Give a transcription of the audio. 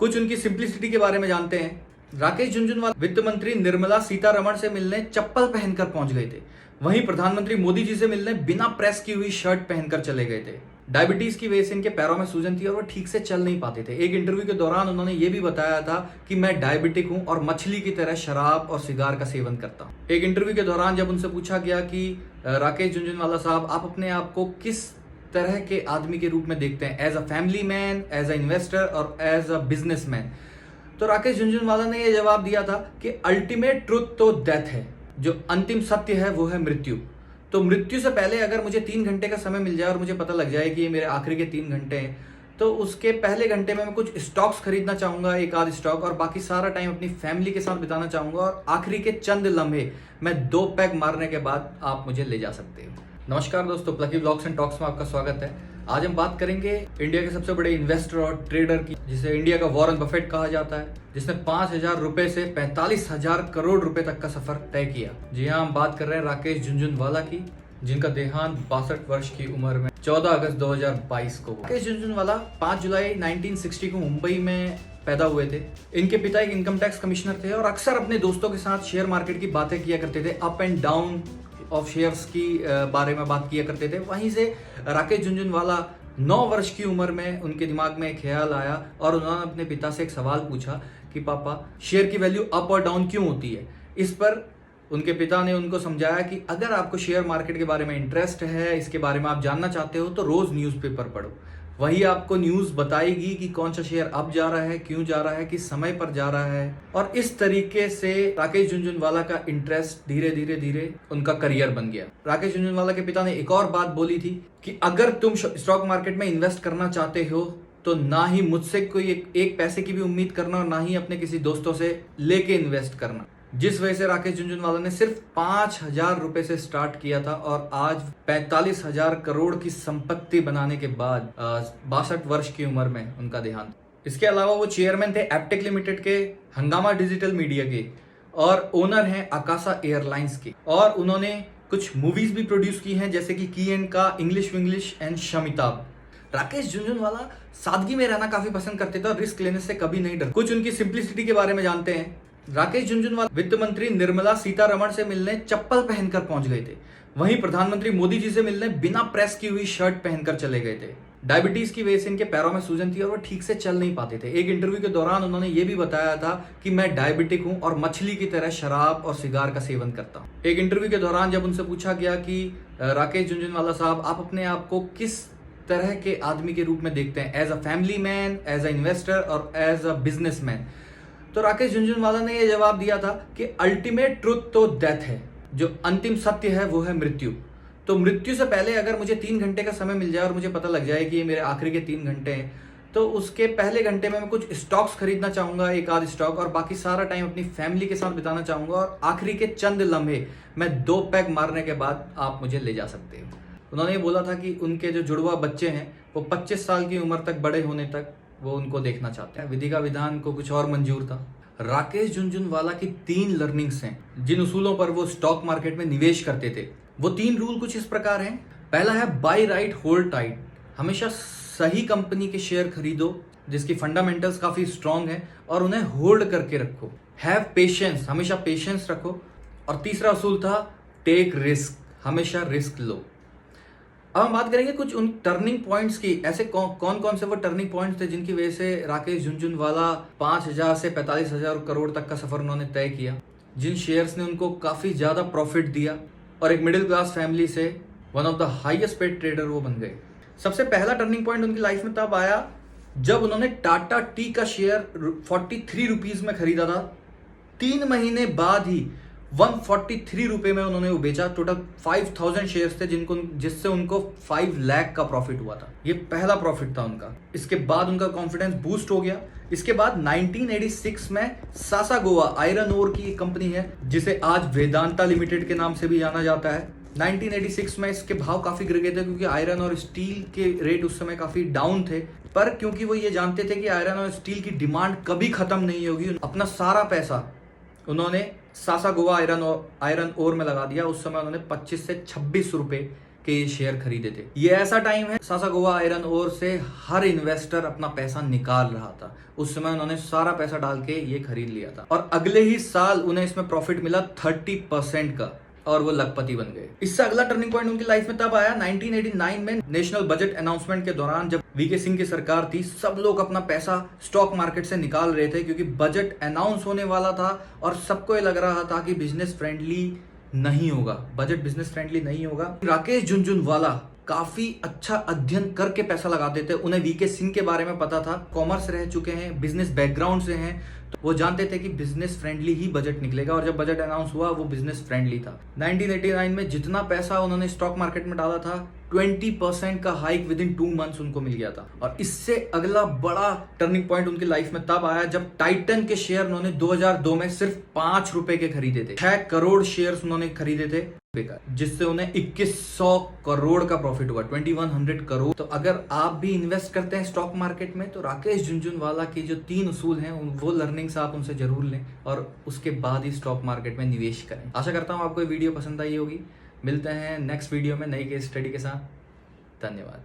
कुछ उनकी सिंप्लिसिटी के बारे में जानते हैं। राकेश झुनझुनवाला वित्त मंत्री निर्मला सीतारमण से मिलने चप्पल पहनकर पहुंच गए थे। वहीं प्रधानमंत्री मोदी जी से मिलने बिना प्रेस की हुई शर्ट पहनकर चले गए थे। डायबिटीज की वजह से इनके पैरों में सूजन थी और वो ठीक से चल नहीं पाते थे। एक इंटरव्यू के दौरान उन्होंने ये भी बताया था कि मैं डायबिटिक हूं और मछली की तरह शराब और सिगार का सेवन करता हूं। एक इंटरव्यू के दौरान जब उनसे पूछा गया कि राकेश झुनझुनवाला साहब, आप अपने आप को किस तरह के आदमी के रूप में देखते हैं, as a family man, as a investor और एज अ बिजनेसमैन, तो राकेश झुनझुनवाला ने यह जवाब दिया था कि अल्टीमेट ट्रुथ तो डेथ है, जो अंतिम सत्य है वो है मृत्यु। तो मृत्यु से पहले अगर मुझे 3 घंटे का समय मिल जाए और मुझे पता लग जाए कि ये मेरे आखिरी के 3 घंटे हैं, तो उसके पहले घंटे में मैं कुछ स्टॉक्स खरीदना चाहूंगा, एक आध स्टॉक, और बाकी सारा टाइम अपनी फैमिली के साथ बिताना चाहूंगा और आखिरी के चंद लम्हे मैं 2 पैग मारने के बाद आप मुझे ले जा सकते हो। नमस्कार दोस्तों, प्लकी ब्लॉग्स एंड टॉक्स में आपका स्वागत है। आज हम बात करेंगे इंडिया के सबसे बड़े इन्वेस्टर और ट्रेडर की, जिसे इंडिया का वॉरेन बफेट कहा जाता है, जिसने 5,000 रुपए से 45,000 करोड़ रुपए तक का सफर तय किया। जी हाँ, हम बात कर रहे हैं राकेश झुनझुनवाला की, जिनका देहांत 62 वर्ष की उम्र में 14 अगस्त 2022 को हुआ। राकेश झुनझुनवाला 5 जुलाई 1960 को मुंबई में पैदा हुए थे। इनके पिता एक इनकम टैक्स कमिश्नर थे और अक्सर अपने दोस्तों के साथ शेयर मार्केट की बातें किया करते थे, up and down of shares की बारे में बात किया करते थे। वहीं से राकेश झुनझुनवाला 9 वर्ष की उम्र में उनके दिमाग में एक ख्याल आया और उन्होंने अपने पिता से एक सवाल पूछा कि पापा, शेयर की वैल्यू अप और डाउन क्यों होती है। इस पर उनके पिता ने उनको समझाया कि अगर आपको शेयर मार्केट के बारे में इंटरेस्ट है, इसके बारे में आप जानना चाहते हो, तो रोज न्यूज़पेपर पढ़ो। वही आपको न्यूज़ बताएगी कि कौन सा शेयर अप जा रहा है, क्यों जा रहा है, किस समय पर जा रहा है। और इस तरीके से राकेश झुनझुनवाला का इंटरेस्ट धीरे धीरे उनका करियर बन गया। राकेश झुनझुनवाला के पिता ने एक और बात बोली थी कि अगर तुम स्टॉक मार्केट में इन्वेस्ट करना चाहते हो तो ना ही मुझसे कोई एक पैसे की भी उम्मीद करना और ना ही अपने किसी दोस्तों से लेके इन्वेस्ट करना। जिस वजह से राकेश झुनझुनवाला ने सिर्फ 5,000 रुपए से स्टार्ट किया था और आज 45,000 करोड़ की संपत्ति बनाने के बाद 62 वर्ष की उम्र में उनका देहांत। इसके अलावा वो चेयरमैन थे एप्टेक लिमिटेड के, हंगामा डिजिटल मीडिया के, और ओनर हैं आकाशा एयरलाइंस के। और उन्होंने कुछ मूवीज भी प्रोड्यूस की हैं, जैसे कि की एंड का इंग्लिश विंग्लिश एंड शमिताब। राकेश झुनझुनवाला सादगी में रहना काफी पसंद करते थे और रिस्क लेने से कभी नहीं डरते। कुछ उनकी सिंप्लिसिटी के बारे में जानते हैं। राकेश झुनझुनवाला वित्त मंत्री निर्मला सीतारमण से मिलने चप्पल पहनकर पहुंच गए थे। वहीं प्रधानमंत्री मोदी जी से मिलने बिना प्रेस की हुई शर्ट पहनकर चले गए थे। डायबिटीज की वजह से इनके पैरों में सूजन थी और वो ठीक से चल नहीं पाते थे। एक इंटरव्यू के दौरान उन्होंने ये भी बताया था कि मैं डायबिटिक हूं और मछली की तरह शराब और सिगार का सेवन करता हूं। एक इंटरव्यू के दौरान जब उनसे पूछा गया कि राकेश झुनझुनवाला साहब, आप अपने आप को किस तरह के आदमी के रूप में देखते हैं, as a family man, as a investor और एज अ बिजनेसमैन, तो राकेश झुनझुनवाला ने यह जवाब दिया था कि अल्टीमेट ट्रुथ तो डेथ है, जो अंतिम सत्य है वो है मृत्यु। तो मृत्यु से पहले अगर मुझे 3 घंटे का समय मिल जाए और मुझे पता लग जाए कि ये मेरे आखिरी के 3 घंटे हैं, तो उसके पहले घंटे में मैं कुछ स्टॉक्स खरीदना चाहूंगा, एक आध स्टॉक, और बाकी सारा टाइम अपनी फैमिली के साथ बिताना चाहूंगा और आखिरी के चंद लम्हे मैं 2 पैग मारने के बाद आप मुझे ले जा सकते हो। उन्होंने ये बोला था कि उनके जो जुड़वा बच्चे हैं वो 25 साल की उम्र तक, बड़े होने तक वो उनको देखना चाहते हैं। विधि का विधान को कुछ और मंजूर था। राकेश झुनझुनवाला की 3 लर्निंग्स हैं जिन उसूलों पर वो स्टॉक मार्केट में निवेश करते थे। वो 3 रूल कुछ इस प्रकार हैं। पहला है बाय राइट होल्ड टाइट, हमेशा सही कंपनी के शेयर खरीदो जिसकी फंडामेंटल्स काफी स्ट्रांग है और उन्हें होल्ड करके रखो। हैव पेशेंस, हमेशा पेशेंस रखो। और तीसरा उसूल था टेक रिस्क, हमेशा रिस्क लो। अब हम बात करेंगे कुछ उन टर्निंग पॉइंट्स की। ऐसे कौन कौन से वो टर्निंग पॉइंट्स थे जिनकी वजह से राकेश झुनझुनवाला 5,000 से 45,000 करोड़ तक का सफर उन्होंने तय किया, जिन शेयर्स ने उनको काफी ज्यादा प्रॉफिट दिया और एक मिडिल क्लास फैमिली से one of the highest paid trader वो बन गए। सबसे पहला टर्निंग पॉइंट उनकी लाइफ में तब आया जब उन्होंने टाटा टी का शेयर 43 रुपीज में खरीदा था। 3 महीने बाद ही 143 रुपए में उन्होंने वो बेचा। टोटल 5,000 शेयर्स थे जिससे उनको 5 लाख का प्रॉफिट हुआ था। ये पहला प्रॉफिट था उनका। इसके बाद उनका कॉन्फिडेंस बूस्ट हो गया। इसके बाद 1986 में सासागोवा आयरन ओर की एक कंपनी है जिसे आज वेदांता लिमिटेड के नाम से भी जाना जाता है। 1986 में इसके भाव काफी गिर गए थे क्योंकि आयरन और स्टील के रेट उस समय काफी डाउन थे, पर क्योंकि वो ये जानते थे कि आयरन और स्टील की डिमांड कभी खत्म नहीं होगी, अपना सारा पैसा उन्होंने सासागोवा आयरन ओर में लगा दिया। उस समय उन्होंने 25 से 26 रुपए के ये शेयर खरीदे थे। ये ऐसा टाइम है सासागोवा आयरन ओर से हर इन्वेस्टर अपना पैसा निकाल रहा था। उस समय उन्होंने सारा पैसा डाल के ये खरीद लिया था और अगले ही साल उन्हें इसमें प्रॉफिट मिला 30% का और वो लखपति बन गए। इससे अगला टर्निंग पॉइंट उनकी लाइफ में तब आया 1989 में नेशनल बजट अनाउंसमेंट के दौरान, जब वीके सिंह की सरकार थी। सब लोग अपना पैसा स्टॉक मार्केट से निकाल रहे थे क्योंकि बजट अनाउंस होने वाला था और सबको ये लग रहा था कि बिजनेस फ्रेंडली नहीं होगा, बजट बिजनेस फ्रेंडली नहीं होगा। राकेश झुनझुनवाला काफी अच्छा अध्ययन करके पैसा लगाते थे। उन्हें वीके सिंह के बारे में पता था, कॉमर्स रह चुके हैं, बिजनेस बैकग्राउंड से हैं, तो वो जानते थे कि बिजनेस फ्रेंडली ही बजट निकलेगा और जब बजट अनाउंस हुआ वो बिजनेस फ्रेंडली था। 1989 में जितना पैसा उन्होंने स्टॉक मार्केट में डाला था 20% का हाइक विद इन 2 मंथ्स उनको मिल गया था। और इससे अगला बड़ा टर्निंग पॉइंट उनकी लाइफ में तब आया जब टाइटन के शेयर उन्होंने 2002 में सिर्फ 5 रुपए के खरीदे थे। 6 करोड़ शेयर्स उन्होंने खरीदे थे, जिससे उन्हें 2100 करोड़ का प्रॉफिट हुआ, 2100 करोड़। तो अगर आप भी इन्वेस्ट करते हैं स्टॉक मार्केट में तो राकेश झुनझुनवाला की जो 3 उसूल हैं वो लर्निंग्स आप उनसे जरूर लें और उसके बाद ही स्टॉक मार्केट में निवेश करें। आशा करता हूं आपको ये वीडियो पसंद आई होगी। मिलते हैं नेक्स्ट वीडियो में नई केस स्टडी के साथ। धन्यवाद।